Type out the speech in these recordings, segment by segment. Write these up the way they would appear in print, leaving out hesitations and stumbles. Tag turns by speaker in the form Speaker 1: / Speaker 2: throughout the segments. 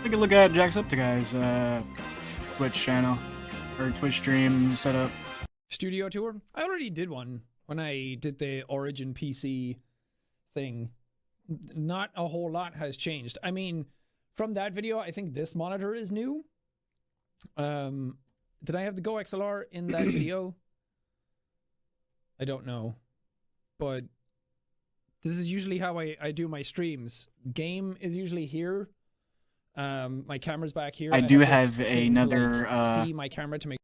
Speaker 1: Take a look at Jacksepticeye's Twitch channel or Twitch stream setup.
Speaker 2: Studio tour? I already did one when I did the Origin PC thing. Not a whole lot has changed. I mean, from that video, I think this monitor is new. Did I have the Go XLR in that video? I don't know. But this is usually how I do my streams. Game is usually here. My camera's back here.
Speaker 1: I do have another
Speaker 2: to, like, see my camera to make.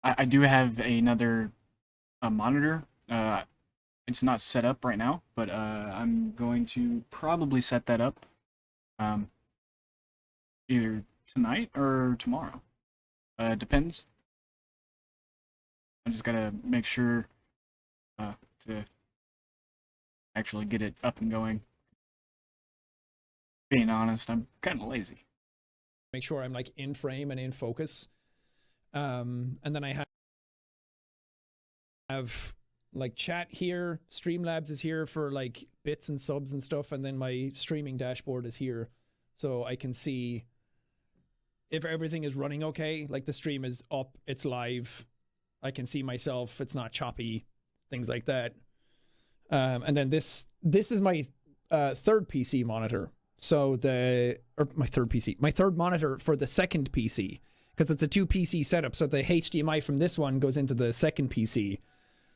Speaker 1: I do have another monitor. It's not set up right now, but I'm going to probably set that up either tonight or tomorrow. Depends. I just gotta make sure to actually get it up and going. Being honest, I'm kind of lazy.
Speaker 2: Make sure I'm like in frame and in focus. And then I have like chat here, Streamlabs is here for like bits and subs and stuff, and then my streaming dashboard is here, so I can see if everything is running okay, like the stream is up, it's live, I can see myself, it's not choppy, things like that. And then this is my third PC monitor. So my third monitor for the second PC, because it's a 2 PC setup. So the HDMI from this one goes into the second PC,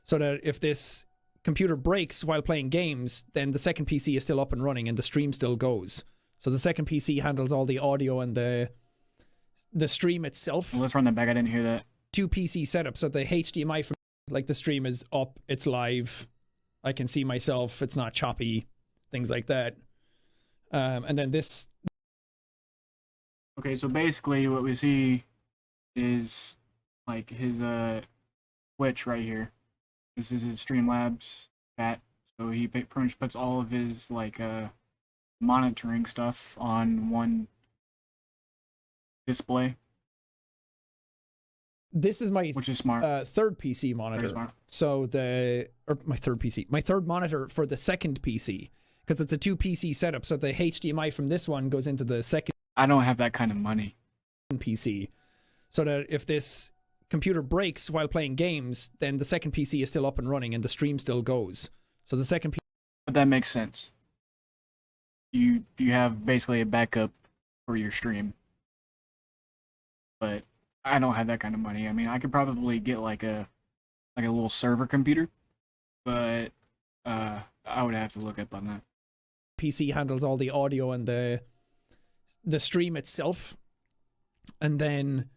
Speaker 2: so that if this computer breaks while playing games, then the second PC is still up and running and the stream still goes. So the second PC handles all the audio and the stream itself.
Speaker 1: Well, let's run that back. I didn't hear that.
Speaker 2: 2 PC setup. So the HDMI from like the stream is up, it's live, I can see myself, it's not choppy, things like that. And then this.
Speaker 1: Okay, so basically what we see is like his Twitch right here. This is his Streamlabs chat. So he pretty much puts all of his like monitoring stuff on one display.
Speaker 2: This is my
Speaker 1: which is smart.
Speaker 2: Third PC monitor.
Speaker 1: Very smart.
Speaker 2: So my third monitor for the second PC, because it's a 2 PC setup. So the HDMI from this one goes into the second.
Speaker 1: I don't have that kind of money.
Speaker 2: PC, so that if this computer breaks while playing games, then the second PC is still up and running and the stream still goes. So the second.
Speaker 1: But that makes sense. You have basically a backup for your stream. But I don't have that kind of money. I mean, I could probably get like a little server computer, but I would have to look up on that.
Speaker 2: PC handles all the audio and the stream itself, and then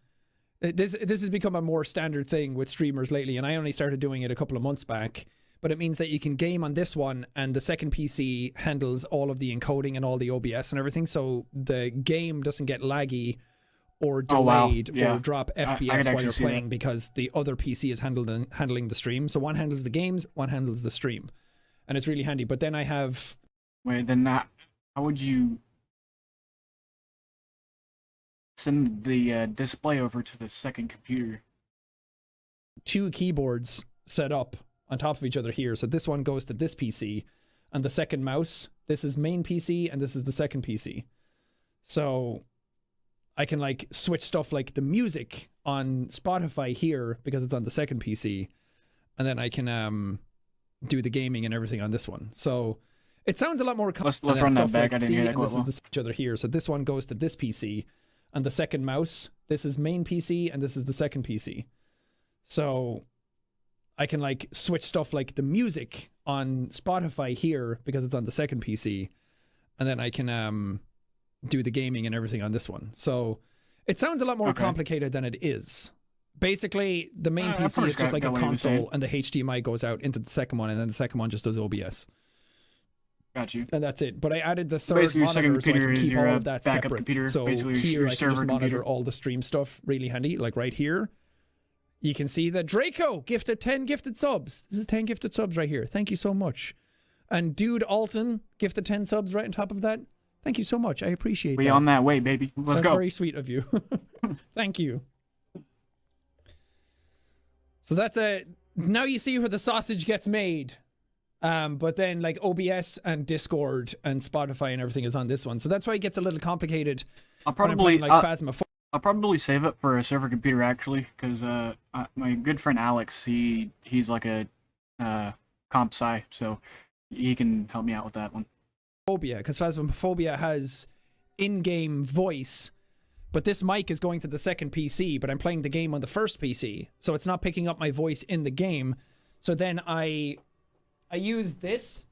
Speaker 2: this has become a more standard thing with streamers lately, and I only started doing it a couple of months back. But it means that you can game on this one, and the second PC handles all of the encoding and all the OBS and everything, so the game doesn't get laggy or delayed or drop FPS while you're playing, because the other PC is handling the stream. So one handles the games, one handles the stream, and it's really handy. But then I have.
Speaker 1: Wait, then how would you send the display over to the second computer?
Speaker 2: 2 keyboards set up on top of each other here. So this one goes to this PC, and the second mouse, this is main PC, and this is the second PC. So I can like switch stuff like the music on Spotify here because it's on the second PC, and then I can do the gaming and everything on this one. So it sounds a lot more.
Speaker 1: Let's run that back. I didn't hear that quite well.
Speaker 2: This is each other here. So this one goes to this PC, and the second mouse, this is main PC, and this is the second PC. So I can like switch stuff like the music on Spotify here because it's on the second PC, and then I can do the gaming and everything on this one. So it sounds a lot more complicated than it is. Basically, the main PC is just like a console, and the HDMI goes out into the second one, and then the second one just does OBS.
Speaker 1: Got you.
Speaker 2: And that's it. But I added the third monitor so I can keep all of that separate.
Speaker 1: Computer.
Speaker 2: So here I can just monitor all the stream stuff really handy. Like right here, you can see that Draco gifted 10 gifted subs. This is 10 gifted subs right here. Thank you so much. And Dude Alton gifted 10 subs right on top of that. Thank you so much. I appreciate that.
Speaker 1: We on that way, baby. Let's go.
Speaker 2: That's very sweet of you. Thank you. So that's now you see where the sausage gets made. But then like OBS and Discord and Spotify and everything is on this one. So that's why it gets a little complicated.
Speaker 1: I'll
Speaker 2: when I'm
Speaker 1: probably
Speaker 2: playing, like Phasmophobia.
Speaker 1: I'll probably save it for a server computer actually, because my good friend Alex, he's like a comp sci, so he can help me out with that one.
Speaker 2: Because Phasmophobia has in-game voice, but this mic is going to the second PC, but I'm playing the game on the first PC, so it's not picking up my voice in the game. So then I use this.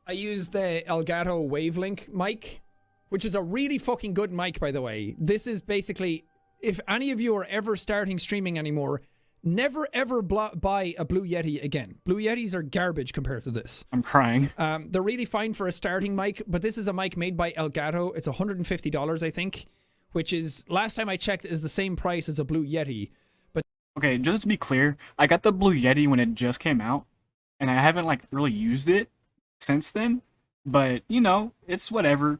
Speaker 2: I use the Elgato Wavelink mic, which is a really fucking good mic, by the way. This is basically, if any of you are ever starting streaming anymore, never ever buy a Blue Yeti again. Blue Yetis are garbage compared to this.
Speaker 1: I'm crying.
Speaker 2: They're really fine for a starting mic, but this is a mic made by Elgato. It's $150, I think, which is, last time I checked, is the same price as a Blue Yeti. But
Speaker 1: okay, just to be clear, I got the Blue Yeti when it just came out, and I haven't like really used it since then. But you know, it's whatever.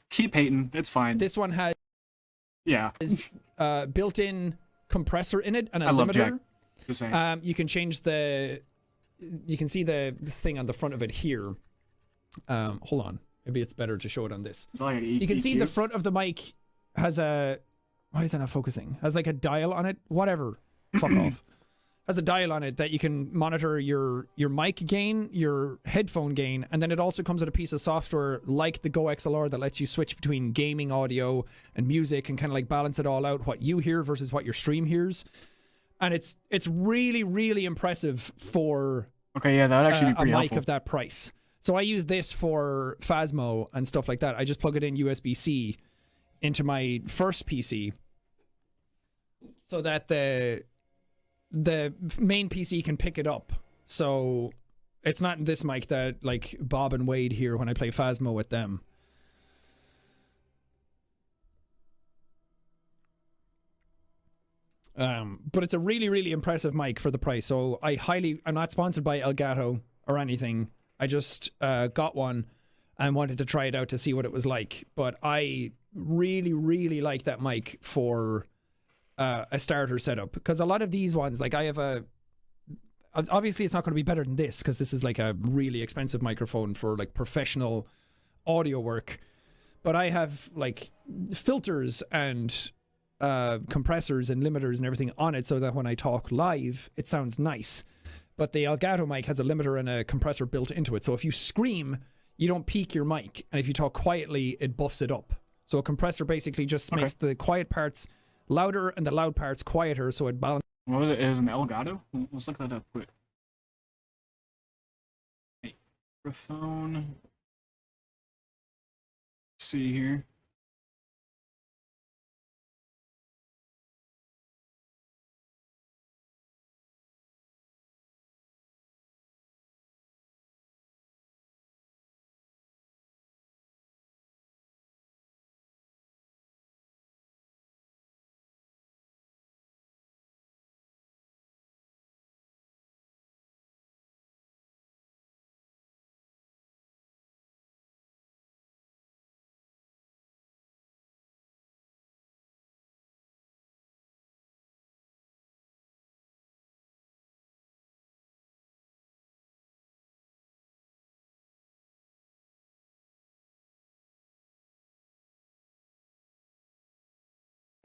Speaker 1: Keep hating. It's fine.
Speaker 2: This one has built-in compressor in it and a
Speaker 1: love Jack.
Speaker 2: limiter.
Speaker 1: Just saying.
Speaker 2: You can change you can see this thing on the front of it here. Hold on, maybe it's better to show it on this.
Speaker 1: Like
Speaker 2: you can see the front of the mic has a, why is that not focusing? Has like a dial on it. Whatever. Fuck off. Has a dial on it that you can monitor your mic gain, your headphone gain, and then it also comes with a piece of software like the Go XLR that lets you switch between gaming audio and music and kind of like balance it all out, what you hear versus what your stream hears. And it's really, really impressive for
Speaker 1: okay, yeah, that would actually be pretty
Speaker 2: a mic
Speaker 1: helpful.
Speaker 2: of that price. So I use this for Phasmo and stuff like that. I just plug it in USB-C into my first PC so that the main PC can pick it up. So it's not this mic that like Bob and Wade hear when I play Phasmo with them. But it's a really, really impressive mic for the price. So I'm not sponsored by Elgato or anything. I just got one and wanted to try it out to see what it was like. But I really, really like that mic for a starter setup, because a lot of these ones, like I have obviously it's not going to be better than this because this is like a really expensive microphone for like professional audio work, but I have like filters and compressors and limiters and everything on it so that when I talk live it sounds nice. But the Elgato mic has a limiter and a compressor built into it, so if you scream you don't peak your mic, and if you talk quietly it buffs it up. So a compressor basically just makes the quiet parts louder and the loud parts quieter, so it balances.
Speaker 1: What was it? It was an Elgato? Let's look that up quick. Microphone. Let's see here.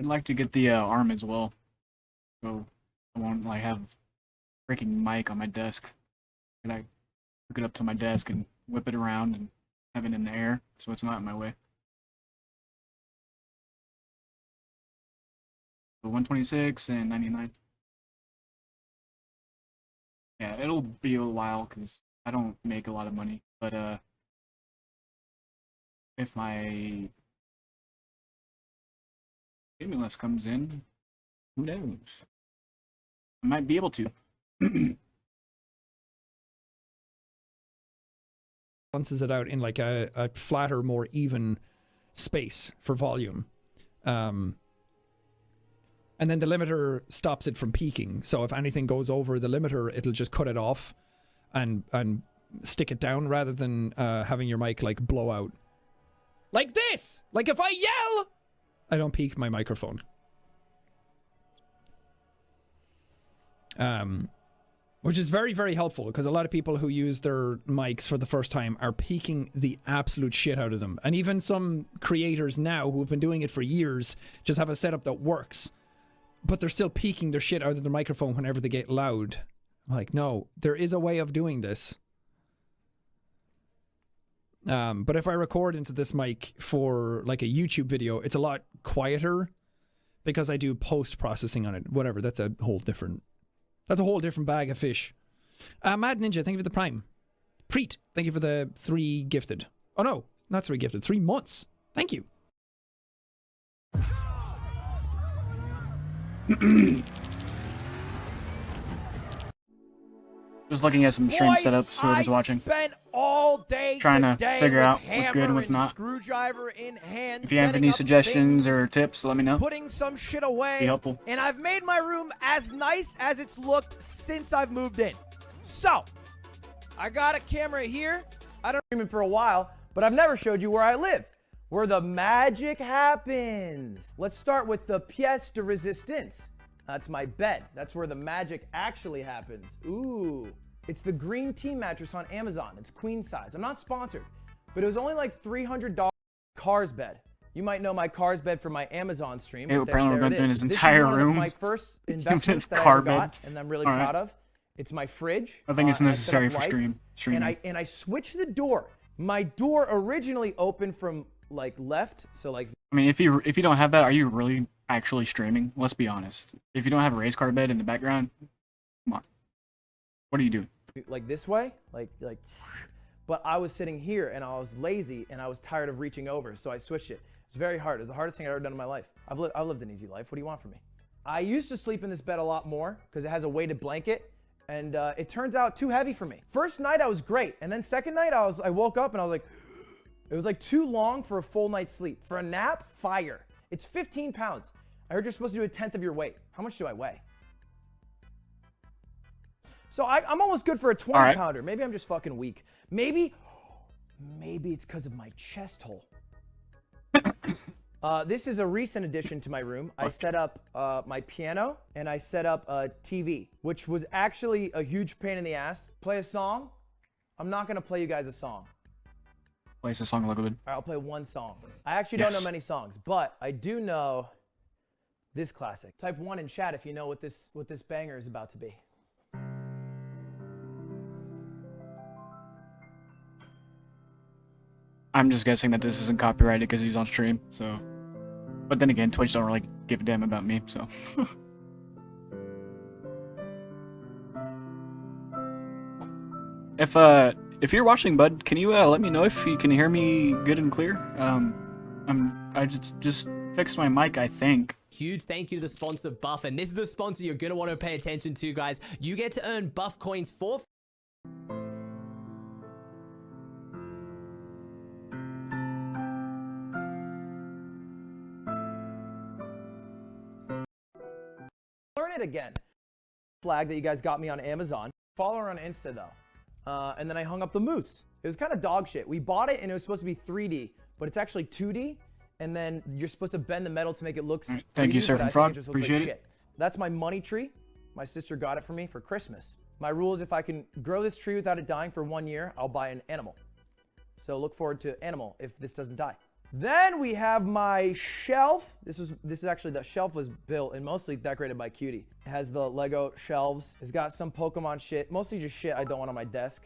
Speaker 1: I'd like to get the arm as well, so I won't like have a freaking mic on my desk. And I hook it up to my desk and whip it around and have it in the air so it's not in my way. So 126 and 99. Yeah, it'll be a while because I don't make a lot of money, but if my stimulus comes in, who knows? I might be able to.
Speaker 2: Balances it out in like a flatter, more even space for volume. And then the limiter stops it from peaking. So if anything goes over the limiter, it'll just cut it off and stick it down rather than having your mic like blow out. Like this! Like if I yell, I don't peak my microphone. Which is very, very helpful because a lot of people who use their mics for the first time are peaking the absolute shit out of them. And even some creators now who have been doing it for years just have a setup that works, but they're still peaking their shit out of their microphone whenever they get loud. I'm like, no, there is a way of doing this. But if I record into this mic for like a YouTube video, it's a lot quieter because I do post-processing on it. Whatever, that's a whole different bag of fish. Mad Ninja, thank you for the prime. Preet, thank you for the 3 gifted. Oh no, not 3 gifted, 3 months. Thank you.
Speaker 1: Just looking at some stream setups, whoever's watching.
Speaker 3: Spent all day
Speaker 1: trying to
Speaker 3: today
Speaker 1: figure
Speaker 3: with
Speaker 1: out what's good and what's not.
Speaker 3: Screwdriver in hand,
Speaker 1: If you have
Speaker 3: setting
Speaker 1: any
Speaker 3: up
Speaker 1: suggestions
Speaker 3: things,
Speaker 1: or tips, let me know.
Speaker 3: putting some shit away.
Speaker 1: Be helpful.
Speaker 3: And I've made my room as nice as it's looked since I've moved in. So, I got a camera here. I don't stream it for a while, but I've never showed you where I live, where the magic happens. Let's start with the pièce de résistance. That's my bed. That's where the magic actually happens. Ooh. It's the green tea mattress on Amazon. It's queen size. I'm not sponsored, but it was only like $300 Cars bed. You might know my Cars bed from my Amazon stream.
Speaker 1: Hey, apparently we're going through his entire room.
Speaker 3: My first investment that
Speaker 1: car
Speaker 3: I got,
Speaker 1: bed.
Speaker 3: and I'm really
Speaker 1: All right.
Speaker 3: proud of. It's my fridge.
Speaker 1: I think it's
Speaker 3: and
Speaker 1: necessary
Speaker 3: set up
Speaker 1: for
Speaker 3: lights,
Speaker 1: streaming.
Speaker 3: And I switched the door. My door originally opened from like left, so like.
Speaker 1: I mean, if you don't have that, are you really actually streaming? Let's be honest. If you don't have a race car bed in the background, come on. What are you doing?
Speaker 3: Like this way, like, but I was sitting here and I was lazy and I was tired of reaching over, so I switched it. It's very hard. It's the hardest thing I've ever done in my life. I've lived an easy life. What do you want from me? I used to sleep in this bed a lot more because it has a weighted blanket, and it turns out too heavy for me. First night I was great, and then second night I woke up and I was like, it was like too long for a full night's sleep. For a nap, fire. It's 15 pounds. I heard you're supposed to do a 10th of your weight. How much do I weigh? So I'm almost good for a 20 pounder. Maybe I'm just fucking weak. Maybe it's because of my chest hole. This is a recent addition to my room. I set up my piano and I set up a TV, which was actually a huge pain in the ass. Play a song. I'm not gonna play you guys a song.
Speaker 1: Play us a song a little bit.
Speaker 3: All right, I'll play one song. I actually don't know many songs, but I do know this classic. Type 1 in chat if you know what this banger is about to be.
Speaker 1: I'm just guessing that this isn't copyrighted because he's on stream, so. But then again, Twitch don't really give a damn about me, so. If you're watching, bud, can you let me know if you can hear me good and clear? I just fixed my mic, I think.
Speaker 4: Huge thank you to the sponsor Buff, and this is a sponsor you're gonna want to pay attention to, guys. You get to earn Buff coins for
Speaker 3: learn it again. Flag that you guys got me on Amazon. Follow her on Insta though. And then I hung up the moose. It was kind of dog shit. We bought it and it was supposed to be 3D, but it's actually 2D. And then you're supposed to bend the metal to make it look.
Speaker 1: Right. Thank you, Surfing Frog. Appreciate it.
Speaker 3: That's my money tree. My sister got it for me for Christmas. My rule is if I can grow this tree without it dying for 1 year, I'll buy an animal. So look forward to animal if this doesn't die. Then we have my shelf. This is actually, the shelf was built and mostly decorated by Cutie. It has the Lego shelves. It's got some Pokemon shit, mostly just shit I don't want on my desk.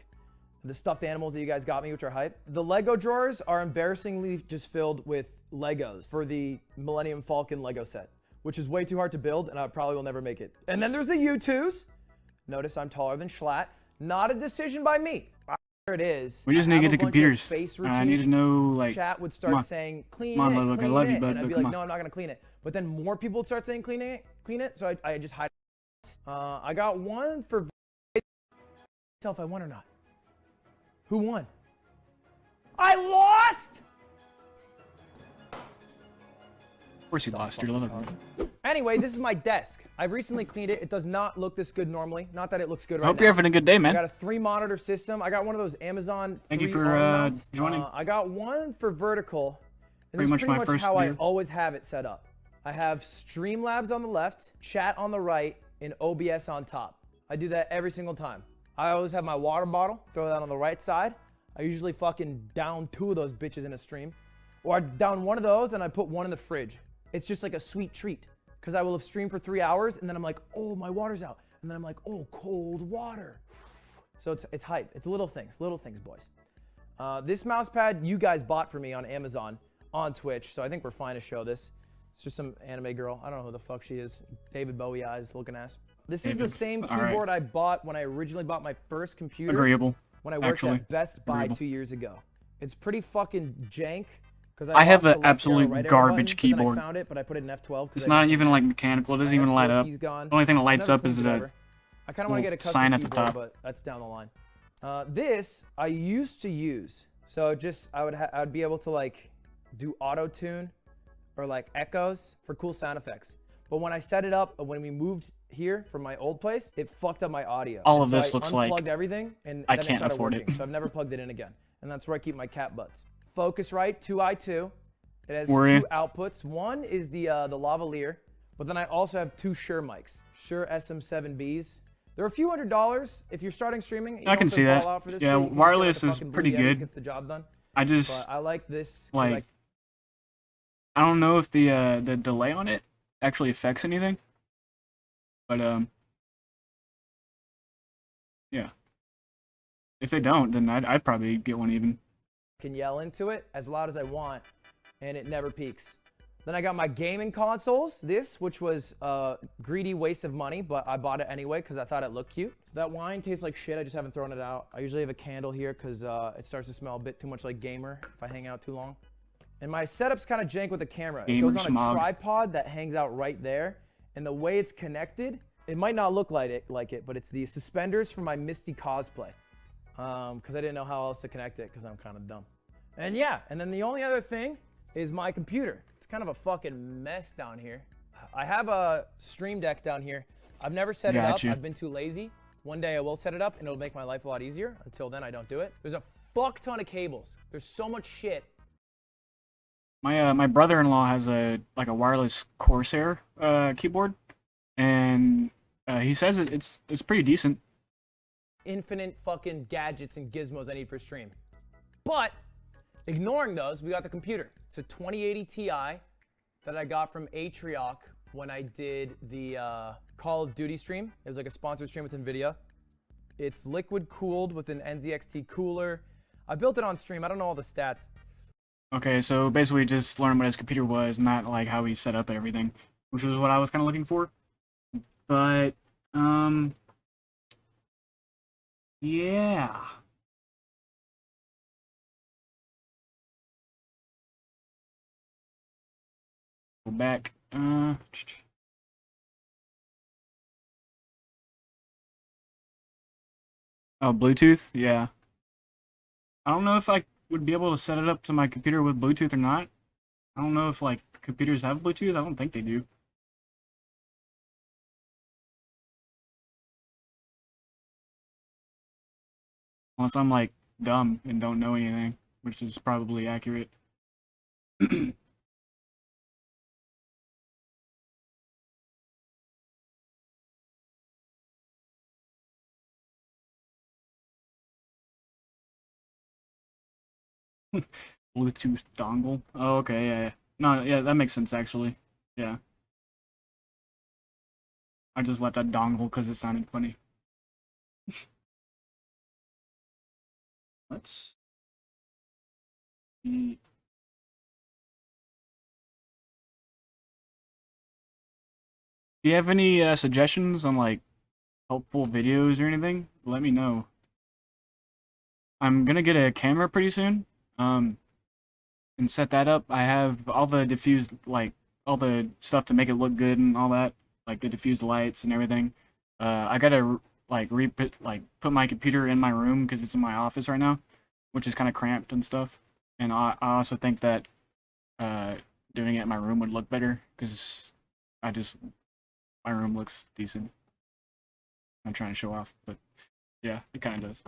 Speaker 3: The stuffed animals that you guys got me, which are hype. The Lego drawers are embarrassingly just filled with Legos for the Millennium Falcon Lego set, which is way too hard to build and I probably will never make it. And then there's the U2s. Notice I'm taller than Schlatt. Not a decision by me. There it is.
Speaker 1: We just need to get to computers. I need to know, like,
Speaker 3: chat would start saying clean
Speaker 1: come on,
Speaker 3: it,
Speaker 1: look,
Speaker 3: clean
Speaker 1: I love
Speaker 3: it,
Speaker 1: you, bud,
Speaker 3: and I'd
Speaker 1: but
Speaker 3: be
Speaker 1: come
Speaker 3: like,
Speaker 1: on.
Speaker 3: no, I'm not gonna clean it. But then more people would start saying clean it, so I just hide. I got one for myself. I won or not? Who won? I lost.
Speaker 1: Of course you lost. You're loving it.
Speaker 3: Anyway, this is my desk. I've recently cleaned it. It does not look this good normally. Not that it looks good right now.
Speaker 1: Hope you're having a good day,
Speaker 3: I
Speaker 1: man.
Speaker 3: got a 3-monitor system. I got one of those Amazon.
Speaker 1: Thank you
Speaker 3: 3
Speaker 1: for
Speaker 3: arm mounts.
Speaker 1: joining.
Speaker 3: I got one for vertical. And
Speaker 1: Pretty
Speaker 3: this is
Speaker 1: much my first
Speaker 3: how I
Speaker 1: video.
Speaker 3: always have it set up. I have Streamlabs on the left, chat on the right, and OBS on top. I do that every single time. I always have my water bottle, throw that on the right side. I usually fucking down 2 of those bitches in a stream. Or I down 1 of those and I put 1 in the fridge. It's just like a sweet treat. Because I will have streamed for 3 hours and then I'm like, oh, my water's out. And then I'm like, oh, cold water. So it's hype. It's little things, boys. This mouse pad you guys bought for me on Amazon, on Twitch. So I think we're fine to show this. It's just some anime girl. I don't know who the fuck she is. David Bowie eyes looking ass. This is the same keyboard I bought when I originally bought my first computer.
Speaker 1: Agreeable.
Speaker 3: When I worked at Best Buy 2 years ago. It's pretty fucking jank.
Speaker 1: I have an absolute garbage keyboard.
Speaker 3: I found it, but I put it in F12.
Speaker 1: It's not even like mechanical. It doesn't even light up. The only thing that lights up is the
Speaker 3: I kind of want to get a custom
Speaker 1: sign at the
Speaker 3: keyboard,
Speaker 1: top.
Speaker 3: but that's down the line. This I used to use. So just I would be able to like do auto tune or like echoes for cool sound effects. But when I set it up, when we moved here from my old place, it fucked up my audio.
Speaker 1: All of this looks like
Speaker 3: I unplugged everything and
Speaker 1: I
Speaker 3: then
Speaker 1: can't
Speaker 3: it started
Speaker 1: afford
Speaker 3: working.
Speaker 1: it.
Speaker 3: So I've never plugged it in again. And that's where I keep my cat butts. Focusrite 2i2. It has 2 outputs. One is the lavalier, but then I also have 2 Shure mics. Shure SM7Bs. They're a few $100 if you're starting streaming. You
Speaker 1: I can see that. Yeah, wireless is pretty good.
Speaker 3: Gets the job done.
Speaker 1: I just
Speaker 3: I like this.
Speaker 1: like. I don't know if the delay on it actually affects anything, but yeah. If they don't, then I'd probably get one even.
Speaker 3: Can yell into it as loud as I want, and it never peaks. Then I got my gaming consoles, which was a greedy waste of money, but I bought it anyway because I thought it looked cute. So that wine tastes like shit, I just haven't thrown it out. I usually have a candle here because it starts to smell a bit too much like gamer if I hang out too long. And my setup's kind of jank with the camera. It goes on a tripod that hangs out right there, and the way it's connected, it might not look like it, but it's the suspenders for my Misty cosplay. Because I didn't know how else to connect it because I'm kind of dumb. And yeah, and then the only other thing is my computer. It's kind of a fucking mess down here. I have a Stream Deck down here. I've never set it up. I've been too lazy. One day I will set it up and it'll make my life a lot easier. Until then, I don't do it. There's a fuck ton of cables. There's so much shit.
Speaker 1: My brother-in-law has a wireless Corsair keyboard, and he says it's pretty decent.
Speaker 3: Infinite fucking gadgets and gizmos I need for stream. But ignoring those, we got the computer. It's a 2080 Ti that I got from Atrioc when I did the Call of Duty stream. It was like a sponsored stream with NVIDIA. It's liquid cooled with an NZXT cooler. I built it on stream. I don't know all the stats.
Speaker 1: Okay, so basically just learn what his computer was, not like how he set up everything, which is what I was kind of looking for. But, yeah. Go back. Oh, Bluetooth? Yeah. I don't know if I would be able to set it up to my computer with Bluetooth or not. I don't know if, like, computers have Bluetooth. I don't think they do. Unless I'm, like, dumb and don't know anything, which is probably accurate. Bluetooth dongle. Oh, okay, yeah. No, yeah, that makes sense, actually. Yeah. I just left that dongle because it sounded funny. Let's see. Do you have any suggestions on, like, helpful videos or anything? Let me know. I'm gonna get a camera pretty soon. And set that up. I have all the diffused, like, all the stuff to make it look good and all that, like the diffused lights and everything. I gotta put my computer in my room because it's in my office right now, which is kind of cramped and stuff. And I also think that doing it in my room would look better because my room looks decent. I'm trying to show off, but yeah, it kind of does.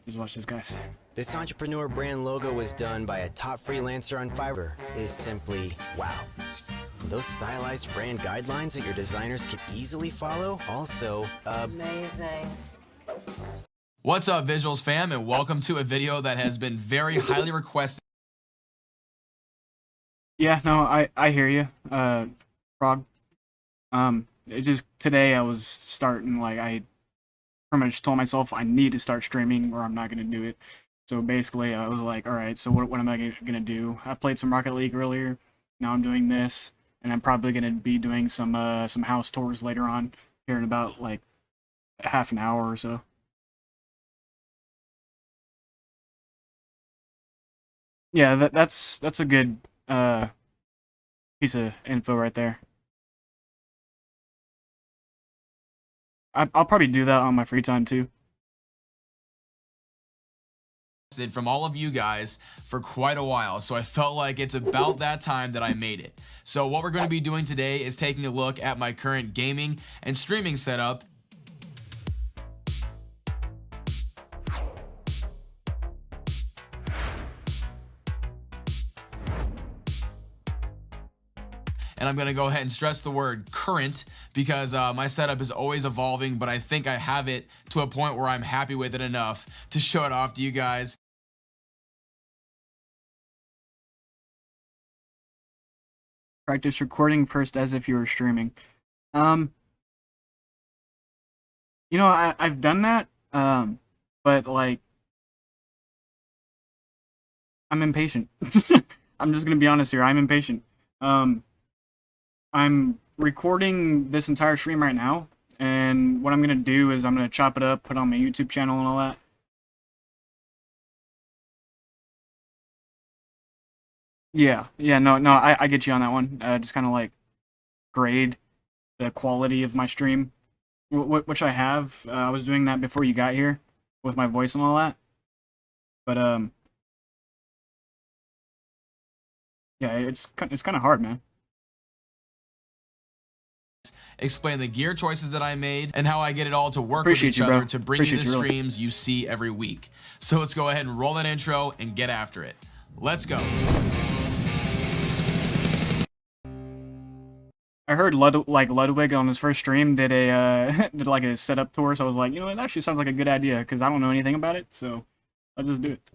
Speaker 1: Just watch this, guys.
Speaker 5: This entrepreneur brand logo was done by a top freelancer on Fiverr is simply wow. Those stylized brand guidelines that your designers can easily follow, also,
Speaker 6: Amazing.
Speaker 7: What's up, Visuals fam, and welcome to a video that has been very highly requested.
Speaker 1: Yeah, no, I hear you, Frog. It just today I was starting, like, I pretty much told myself I need to start streaming or I'm not gonna do it. So basically, I was like, all right, so what am I gonna do? I played some Rocket League earlier. Now I'm doing this, and I'm probably gonna be doing some house tours later on here in about like half an hour or so. Yeah, that's a good piece of info right there. I'll probably do that on my free time too.
Speaker 7: From all of you guys for quite a while, so I felt like it's about that time that I made it. So what we're going to be doing today is taking a look at my current gaming and streaming setup. And I'm going to go ahead and stress the word current because my setup is always evolving, but I think I have it to a point where I'm happy with it enough to show it off to you guys.
Speaker 1: Practice recording first as if you were streaming. You know, I've done that, but like, I'm impatient. I'm just gonna be honest here. I'm impatient. I'm recording this entire stream right now, and what I'm gonna do is I'm gonna chop it up, put it on my YouTube channel and all that. Yeah, no, I get you on that one. Just kind of like grade the quality of my stream, which I have. I was doing that before you got here with my voice and all that. But yeah, it's kind of hard, man.
Speaker 7: Explain the gear choices that I made and how I get it all to work
Speaker 1: Appreciate
Speaker 7: with each
Speaker 1: you,
Speaker 7: other
Speaker 1: bro.
Speaker 7: to bring
Speaker 1: Appreciate
Speaker 7: you the
Speaker 1: you, really.
Speaker 7: streams you see every week. So let's go ahead and roll that intro and get after it. Let's go.
Speaker 1: I heard Ludwig on his first stream did a did like a setup tour, so I was like, you know, it actually sounds like a good idea because I don't know anything about it, so I'll just do it.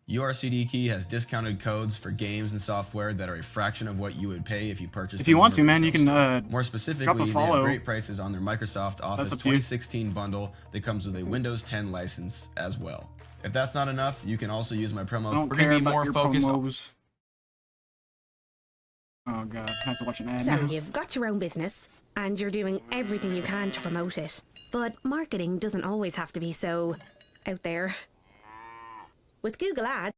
Speaker 8: URCD Key has discounted codes for games and software that are a fraction of what you would pay if you purchased.
Speaker 1: If you
Speaker 8: them
Speaker 1: want to,
Speaker 8: from a
Speaker 1: man, you
Speaker 8: retail
Speaker 1: can
Speaker 8: store. More
Speaker 1: drop
Speaker 8: specifically,
Speaker 1: a
Speaker 8: they
Speaker 1: follow.
Speaker 8: have great prices on their Microsoft Office
Speaker 1: up to you.
Speaker 8: 2016 bundle that comes with a Windows 10 license as well. If that's not enough, you can also use my
Speaker 1: I
Speaker 8: promo.
Speaker 1: don't
Speaker 7: We're
Speaker 1: care
Speaker 7: gonna be
Speaker 1: about
Speaker 7: more
Speaker 1: your
Speaker 7: focused on-
Speaker 1: promos. Oh god, I have to watch an ad
Speaker 6: So
Speaker 1: now.
Speaker 6: you've got your own business and you're doing everything you can to promote it. But marketing doesn't always have to be so out there. With Google Ads,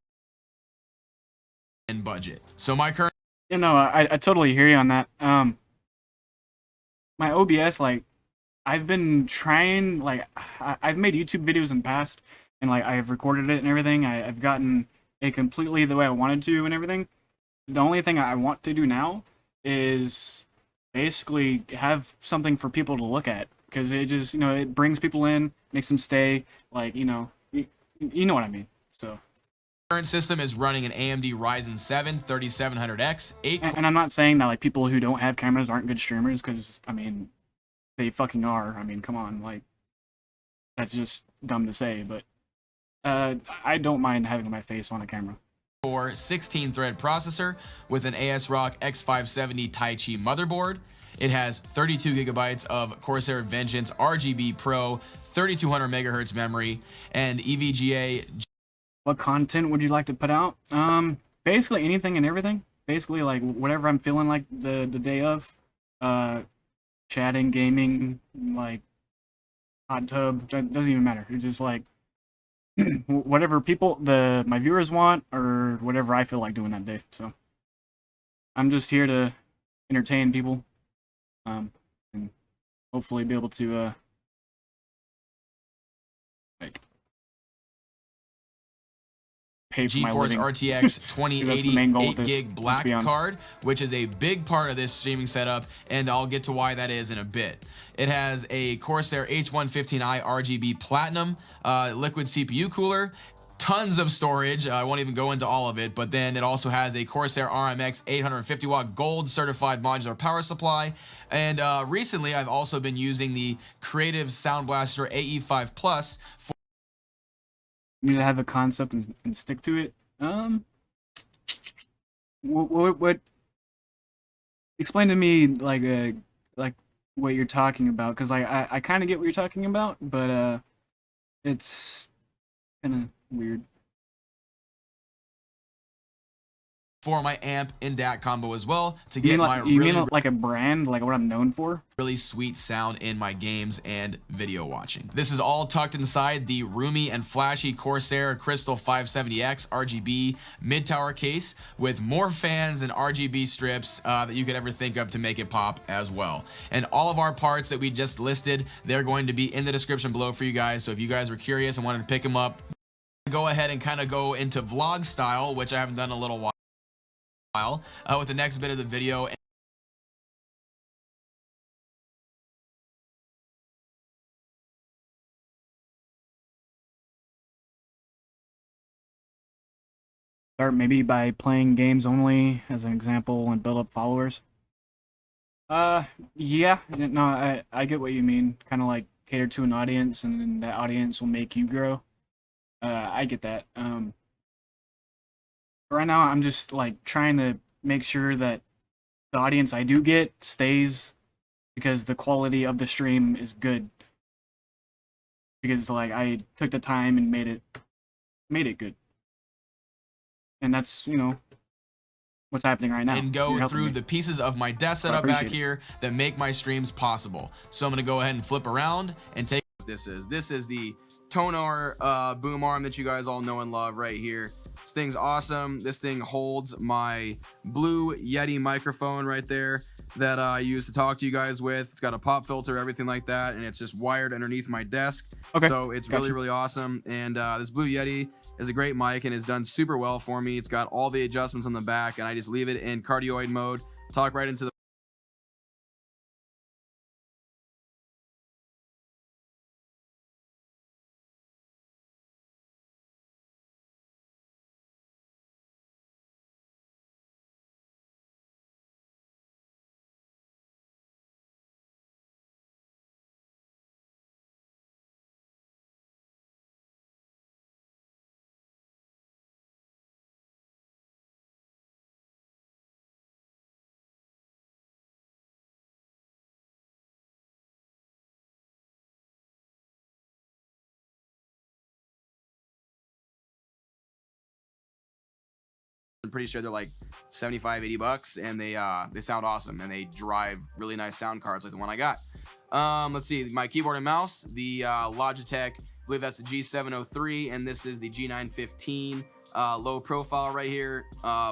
Speaker 7: And budget. So my current
Speaker 1: You know, I totally hear you on that. My OBS, like, I've been trying, like, I've made YouTube videos in the past, and like I've recorded it and everything. I've gotten it completely the way I wanted to and everything. The only thing I want to do now is basically have something for people to look at, because it just, you know, it brings people in, makes them stay, like, you know, you know what I mean. So,
Speaker 7: current system is running an AMD Ryzen 7 3700X 8
Speaker 1: and I'm not saying that like people who don't have cameras aren't good streamers, because I mean, they fucking are. I mean, come on, like, that's just dumb to say, but I don't mind having my face on a camera.
Speaker 7: core 16 thread processor with an ASRock X570 Taichi motherboard. It has 32 gigabytes of Corsair Vengeance RGB Pro, 3200 megahertz memory, and EVGA.
Speaker 1: What content would you like to put out? Basically anything and everything. Basically, like, whatever I'm feeling like the day of. Chatting, gaming, like, hot tub, doesn't even matter. It's just like whatever my viewers want, or whatever I feel like doing that day. So I'm just here to entertain people, and hopefully be able to like pay for my
Speaker 7: GeForce
Speaker 1: living.
Speaker 7: RTX
Speaker 1: That's the main goal
Speaker 7: 2080
Speaker 1: with
Speaker 7: 8
Speaker 1: this,
Speaker 7: gig
Speaker 1: let's
Speaker 7: black
Speaker 1: be honest.
Speaker 7: card, which is a big part of this streaming setup, and I'll get to why that is in a bit. It has a Corsair H115i RGB Platinum liquid CPU cooler, tons of storage. I won't even go into all of it, but then it also has a Corsair RMX 850 watt gold certified modular power supply. And recently I've also been using the Creative Sound Blaster AE5 Plus for
Speaker 1: You need to have a concept and stick to it. What explain to me like what you're talking about, because I kind of get what you're talking about, but it's kind of weird.
Speaker 7: for my amp in DAC combo as well to
Speaker 1: You
Speaker 7: get
Speaker 1: mean
Speaker 7: my
Speaker 1: like, you
Speaker 7: really,
Speaker 1: mean like a brand, like what I'm known for?
Speaker 7: really sweet sound in my games and video watching. This is all tucked inside the roomy and flashy Corsair Crystal 570X RGB mid-tower case with more fans and RGB strips that you could ever think of to make it pop as well. And all of our parts that we just listed, they're going to be in the description below for you guys. So if you guys were curious and wanted to pick them up, go ahead and kind of go into vlog style, which I haven't done in a little while, with the next bit of the video.
Speaker 1: Start maybe by playing games only as an example and build up followers. Yeah, no, I get what you mean. Kind of like cater to an audience, and then that audience will make you grow. I get that. Right now I'm just like trying to make sure that the audience I do get stays, because the quality of the stream is good. Because like I took the time and made it good. And that's, you know, what's happening right now.
Speaker 7: And go
Speaker 1: You're helping
Speaker 7: through
Speaker 1: me.
Speaker 7: the pieces of my desk
Speaker 1: I
Speaker 7: setup back
Speaker 1: appreciate it.
Speaker 7: here that make my streams possible. So I'm gonna go ahead and flip around and take this is the Tonor boom arm that you guys all know and love right here. This thing's awesome. This thing holds my Blue Yeti microphone right there that I use to talk to you guys with. It's got a pop filter, everything like that, and it's just wired underneath my desk.
Speaker 1: Okay,
Speaker 7: So it's
Speaker 1: gotcha.
Speaker 7: really, really awesome. And this Blue Yeti is a great mic and has done super well for me. It's got all the adjustments on the back, and I just leave it in cardioid mode, talk right into the I'm pretty sure they're like 75, 80 bucks, and they sound awesome, and they drive really nice sound cards like the one I got. Let's see, my keyboard and mouse, the Logitech, I believe that's the G703, and this is the G915 low profile right here.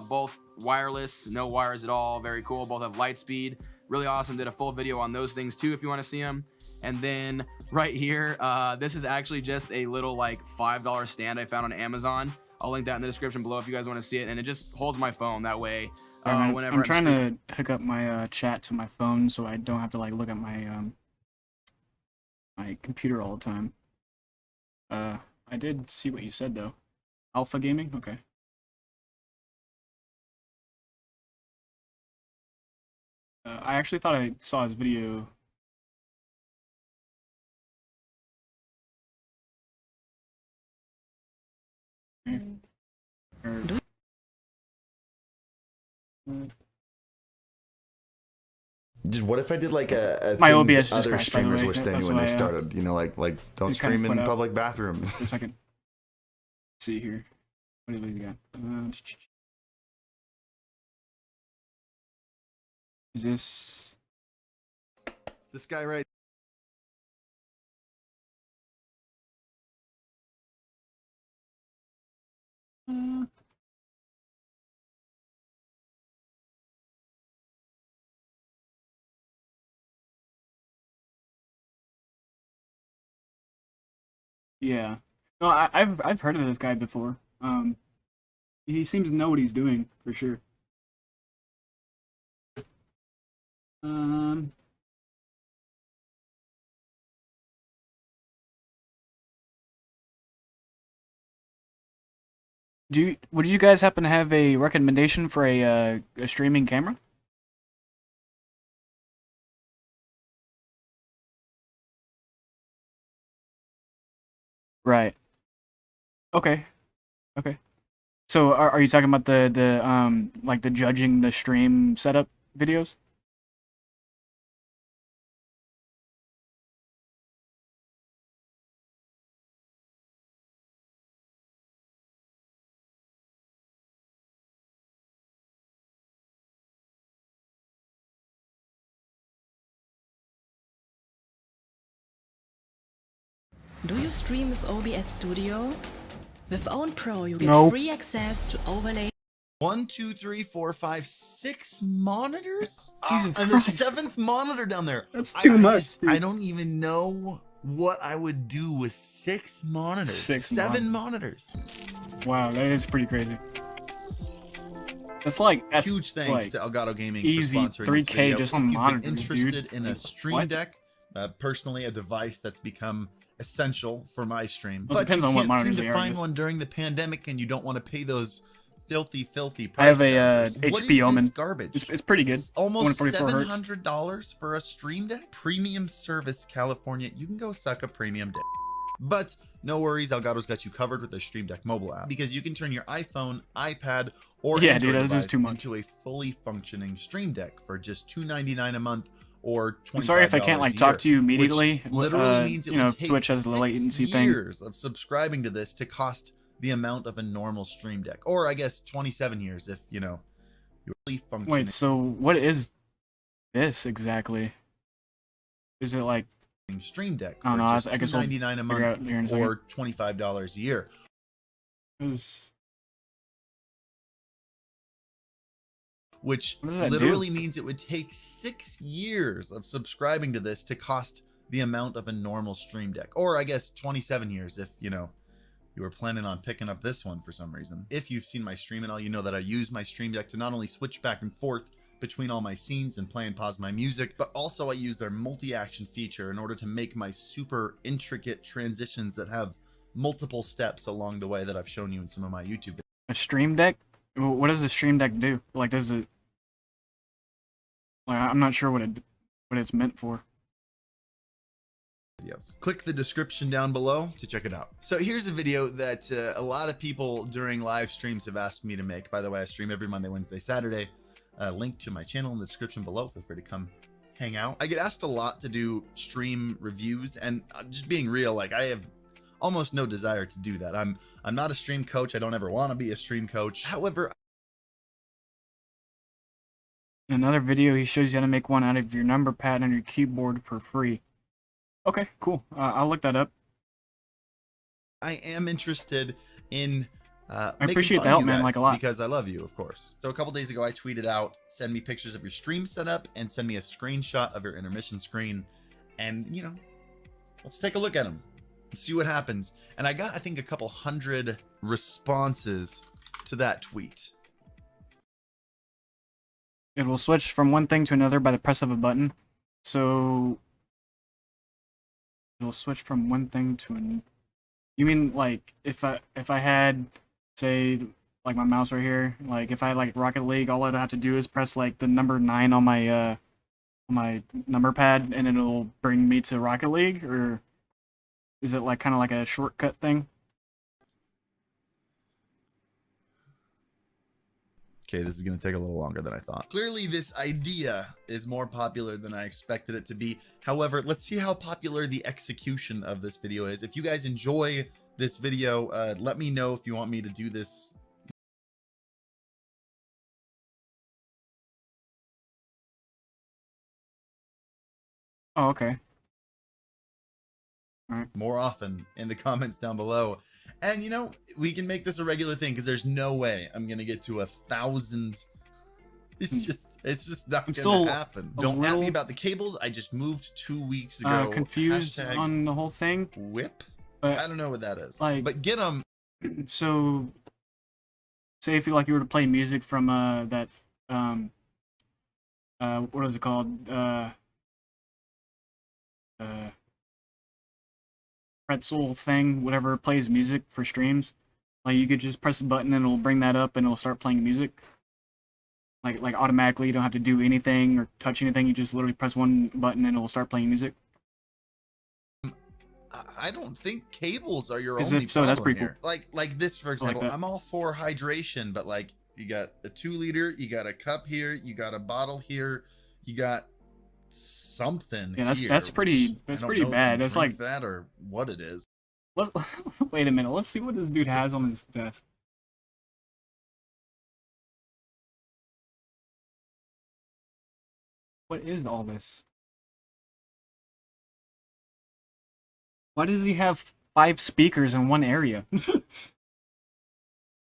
Speaker 7: Both wireless, no wires at all, very cool. Both have light speed, really awesome. Did a full video on those things too if you want to see them. And then right here, this is actually just a little like $5 stand I found on Amazon. I'll link that in the description below if you guys want to see it, and it just holds my phone that way. Whenever
Speaker 1: I'm trying to hook up my chat to my phone so I don't have to like look at my my computer all the time. I did see what you said though. Alpha Gaming, okay. I actually thought I saw his video.
Speaker 9: Just what if I did like a
Speaker 1: My
Speaker 9: things
Speaker 1: OBS just
Speaker 9: other
Speaker 1: crashed, by the
Speaker 9: streamers
Speaker 1: way.
Speaker 9: were saying
Speaker 1: That's
Speaker 9: when they
Speaker 1: why,
Speaker 9: started? You know, like don't
Speaker 1: just kinda
Speaker 9: stream in
Speaker 1: put out-
Speaker 9: public bathrooms.
Speaker 1: For a second. Let's see here. What do we got? Is this?
Speaker 9: This guy right.
Speaker 1: Yeah. No, I've heard of this guy before. He seems to know what he's doing for sure. Would you guys happen to have a recommendation for a streaming camera? Right. Okay. Okay. So are you talking about the like the judging the stream setup videos?
Speaker 10: Do you stream with OBS Studio? With Own Pro, you get
Speaker 1: Nope.
Speaker 10: free access to overlay.
Speaker 11: 1, 2, 3, 4, 5, 6 monitors?
Speaker 1: Jesus
Speaker 11: and
Speaker 1: Christ.
Speaker 11: a 7th monitor down there.
Speaker 1: That's too much, dude.
Speaker 11: I don't even know what I would do with 6 monitors. 7 monitors.
Speaker 1: Wow, that is pretty crazy. That's like
Speaker 11: Huge thanks
Speaker 1: like,
Speaker 11: to Elgato Gaming
Speaker 1: easy
Speaker 11: for sponsoring
Speaker 1: 3K
Speaker 11: this video.
Speaker 1: just
Speaker 11: If
Speaker 1: on
Speaker 11: you've
Speaker 1: monitors,
Speaker 11: been interested
Speaker 1: dude.
Speaker 11: in a
Speaker 1: Like,
Speaker 11: Stream
Speaker 1: what?
Speaker 11: Deck, personally a device that's become essential for my stream.
Speaker 1: Well, it
Speaker 11: but
Speaker 1: depends
Speaker 11: you
Speaker 1: on what
Speaker 11: can't
Speaker 1: monitors
Speaker 11: seem
Speaker 1: they
Speaker 11: to
Speaker 1: are, I
Speaker 11: find
Speaker 1: guess.
Speaker 11: one during the pandemic and you don't want to pay those filthy
Speaker 1: I have
Speaker 11: price
Speaker 1: a
Speaker 11: gougers. What is
Speaker 1: HP
Speaker 11: this
Speaker 1: Omen.
Speaker 11: garbage?
Speaker 1: It's pretty good.
Speaker 11: It's almost
Speaker 1: 144 Hz.
Speaker 11: $700 for a Stream Deck. Premium service, California. You can go suck a premium dick. But no worries, Elgato's got you covered with their Stream Deck mobile app because you can turn your iPhone, iPad, or
Speaker 1: Yeah,
Speaker 11: Android
Speaker 1: dude, that's just
Speaker 11: device
Speaker 1: too much.
Speaker 11: into a fully functioning Stream Deck for just $299 a month or $25
Speaker 1: I'm sorry if I can't like
Speaker 11: a
Speaker 1: talk
Speaker 11: year,
Speaker 1: to you immediately.
Speaker 11: which literally means it
Speaker 1: you know,
Speaker 11: would take
Speaker 1: Twitch has the
Speaker 11: 6
Speaker 1: latency thing.
Speaker 11: years of subscribing to this to cost the amount of a normal Stream Deck, or I guess 27 years if you know you're really functioning.
Speaker 1: Wait, so what is this exactly? Is it like
Speaker 11: Stream Deck
Speaker 1: I don't
Speaker 11: for
Speaker 1: know,
Speaker 11: just
Speaker 1: I guess we'll
Speaker 11: $299 a
Speaker 1: figure out
Speaker 11: month
Speaker 1: here in a second.
Speaker 11: or $25 a year. Which
Speaker 1: What does that
Speaker 11: literally
Speaker 1: do?
Speaker 11: means it would take 6 years of subscribing to this to cost the amount of a normal Stream Deck, or I guess 27 years if you know you were planning on picking up this one for some reason. If you've seen my stream and all, you know that I use my Stream Deck to not only switch back and forth between all my scenes and play and pause my music, but also I use their multi-action feature in order to make my super intricate transitions that have multiple steps along the way that I've shown you in some of my YouTube videos.
Speaker 1: a Stream Deck? What does a Stream Deck do? Like, does it? Like, I'm not sure what it's meant for.
Speaker 11: Click the description down below to check it out. So here's a video that a lot of people during live streams have asked me to make. By the way, I stream every Monday, Wednesday, Saturday. Link to my channel in the description below. Feel free to come hang out. I get asked a lot to do stream reviews, and just being real, like I have almost no desire to do that. I'm not a stream coach. I don't ever want to be a stream coach. However,
Speaker 1: In another video, he shows you how to make one out of your number pad on your keyboard for free. Okay, cool. I'll look that up.
Speaker 11: I am interested in
Speaker 1: I
Speaker 11: making
Speaker 1: appreciate
Speaker 11: fun
Speaker 1: the
Speaker 11: of
Speaker 1: help,
Speaker 11: you
Speaker 1: man,
Speaker 11: guys
Speaker 1: like a lot.
Speaker 11: because I love you, of course. So a couple days ago, I tweeted out, send me pictures of your stream setup and send me a screenshot of your intermission screen. And, you know, let's take a look at them and see what happens. And I got, I think, a couple hundred responses to that tweet.
Speaker 1: It will switch from one thing to another by the press of a button. So it'll switch from one thing to another. You mean like if I had, say, like my mouse right here, like if I had like Rocket League, all I'd have to do is press like the number 9 on my number pad, and it'll bring me to Rocket League, or is it like kind of like a shortcut thing?
Speaker 11: Okay, this is going to take a little longer than I thought. Clearly, this idea is more popular than I expected it to be. However, let's see how popular the execution of this video is. If you guys enjoy this video, let me know if you want me to do this.
Speaker 1: Oh, okay.
Speaker 11: More often in the comments down below. And you know, we can make this a regular thing because there's no way I'm gonna get to 1,000. It's just not gonna happen. Don't at me about the cables. I just moved 2 weeks ago.
Speaker 1: Confused
Speaker 11: Hashtag
Speaker 1: on the whole thing.
Speaker 11: whip.
Speaker 1: But
Speaker 11: I don't know what that is.
Speaker 1: like,
Speaker 11: but get them.
Speaker 1: So say if you like you were to play music from that what is it called? Pretzel thing, whatever plays music for streams. Like you could just press a button and it'll bring that up and it'll start playing music. Like automatically, you don't have to do anything or touch anything. You just literally press one button and it'll start playing music.
Speaker 11: I don't think cables are your
Speaker 1: Is
Speaker 11: only
Speaker 1: it- so that's
Speaker 11: problem
Speaker 1: pretty
Speaker 11: here. Like this, for example,
Speaker 1: that.
Speaker 11: I'm all for hydration, but like you got a 2-liter, you got a cup here, you got a bottle here, you got something.
Speaker 1: Yeah, that's
Speaker 11: here,
Speaker 1: pretty
Speaker 11: which
Speaker 1: that's
Speaker 11: I don't
Speaker 1: pretty
Speaker 11: know if you
Speaker 1: bad. That's
Speaker 11: drink
Speaker 1: like
Speaker 11: that or what it is.
Speaker 1: wait a minute. Let's see what this dude has on his desk. What is all this? Why does he have 5 speakers in one area?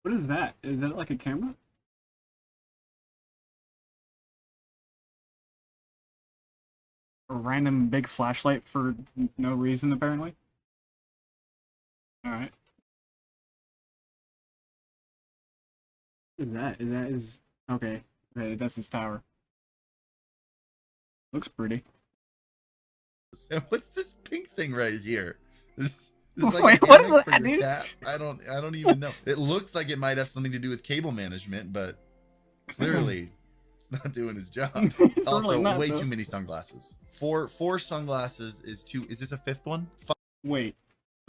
Speaker 1: What is that? Is that like a camera? A random big flashlight for no reason, apparently. Alright. What is that? Is that his... Okay. Okay, that's his tower. Looks pretty.
Speaker 11: And what's this pink thing right here? This is like
Speaker 1: Wait,
Speaker 11: a
Speaker 1: what is
Speaker 11: hammock for
Speaker 1: that,
Speaker 11: your
Speaker 1: dude?
Speaker 11: cat? I don't even know. It looks like it might have something to do with cable management, but clearly it's not doing its job.
Speaker 1: It's
Speaker 11: Also,
Speaker 1: really not,
Speaker 11: way
Speaker 1: though.
Speaker 11: too many sunglasses. Four sunglasses is too. Is this a 5th one?
Speaker 1: Wait.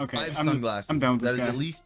Speaker 1: Okay,
Speaker 11: 5
Speaker 1: I'm
Speaker 11: sunglasses.
Speaker 1: done with
Speaker 11: That
Speaker 1: this
Speaker 11: is
Speaker 1: guy.
Speaker 11: at least